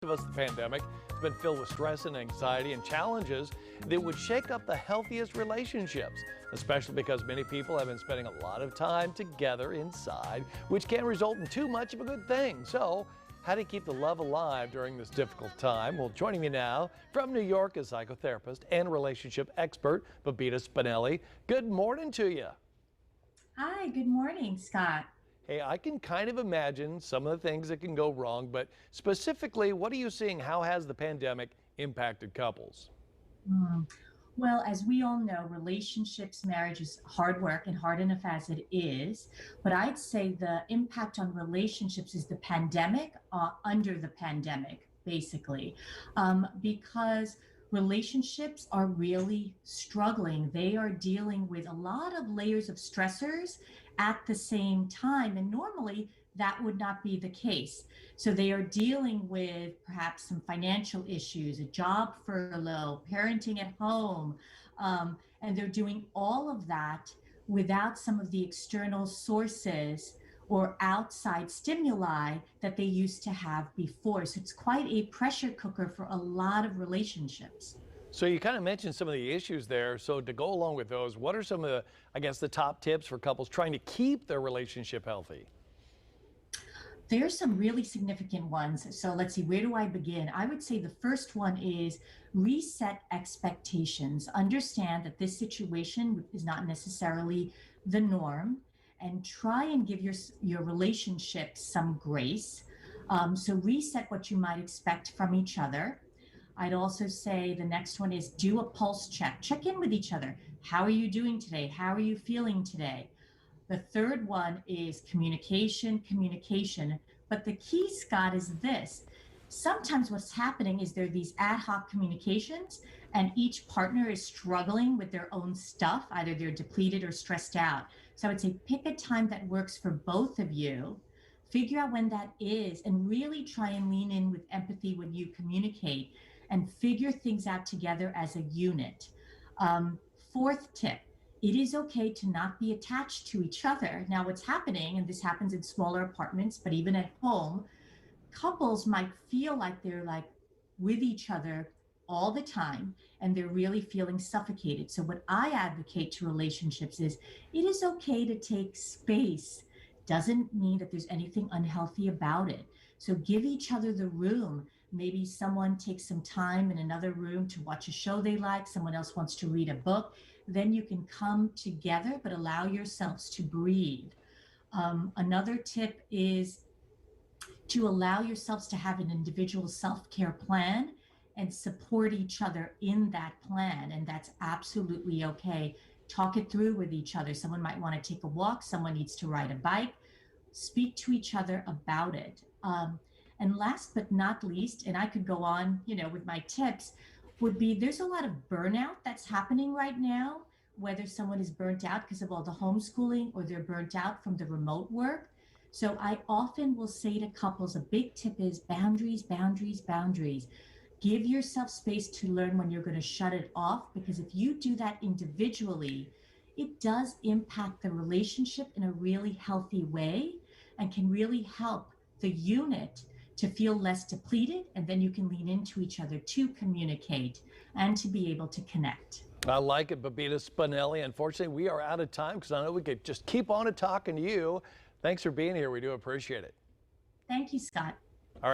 of us, the pandemic has been filled with stress and anxiety and challenges that would shake up the healthiest relationships, especially because many people have been spending a lot of time together inside, which can result in too much of a good thing. So, how do you keep the love alive during this difficult time? Well, joining me now from New York is psychotherapist and relationship expert, Babita Spinelli. Good morning to you. Hi, good morning, Scott. Hey, I can kind of imagine some of the things that can go wrong, but specifically, what are you seeing? How has the pandemic impacted couples? Mm. Well, as we all know, relationships, marriage is hard work and hard enough as it is. But I'd say the impact on relationships is the pandemic, under the pandemic, basically, because relationships are really struggling. They are dealing with a lot of layers of stressors at the same time. And normally that would not be the case. So they are dealing with perhaps some financial issues, a job furlough, parenting at home, and they're doing all of that without some of the external sources or outside stimuli that they used to have before. So it's quite a pressure cooker for a lot of relationships. So you kind of mentioned some of the issues there. So to go along with those, what are some of the, I guess, the top tips for couples trying to keep their relationship healthy? There's some really significant ones. So let's see, where do I begin? I would say the first one is reset expectations. Understand that this situation is not necessarily the norm, and try and give your relationship some grace. So reset what you might expect from each other. I'd also say the next one is do a pulse check. Check in with each other. How are you doing today? How are you feeling today? The third one is communication, communication. But the key, Scott, is this. Sometimes what's happening is there are these ad hoc communications, and each partner is struggling with their own stuff. Either they're depleted or stressed out. So I would say pick a time that works for both of you, figure out when that is, and really try and lean in with empathy when you communicate and figure things out together as a unit. Um, Fourth tip, it is okay to not be attached to each other. Now, what's happening, and this happens in smaller apartments, but even at home, couples might feel like they're like with each other all the time and they're really feeling suffocated. So, what I advocate to relationships is it is okay to take space. Doesn't mean that there's anything unhealthy about it. So, give each other the room. Maybe someone takes some time in another room to watch a show they like, someone else wants to read a book. Then you can come together, but allow yourselves to breathe. Another tip is to allow yourselves to have an individual self-care plan and support each other in that plan. And that's absolutely okay. Talk it through with each other. Someone might want to take a walk, someone needs to ride a bike. Speak to each other about it. And last but not least, and I could go on, with my tips, would be there's a lot of burnout that's happening right now, whether someone is burnt out because of all the homeschooling or they're burnt out from the remote work. So I often will say to couples, a big tip is boundaries, boundaries, boundaries. Give yourself space to learn when you're going to shut it off, because if you do that individually, it does impact the relationship in a really healthy way and can really help the unit to feel less depleted. And then you can lean into each other to communicate and to be able to connect. I like it, Babita Spinelli. Unfortunately, we are out of time because I know we could just keep on talking to you. Thanks for being here. We do appreciate it. Thank you, Scott.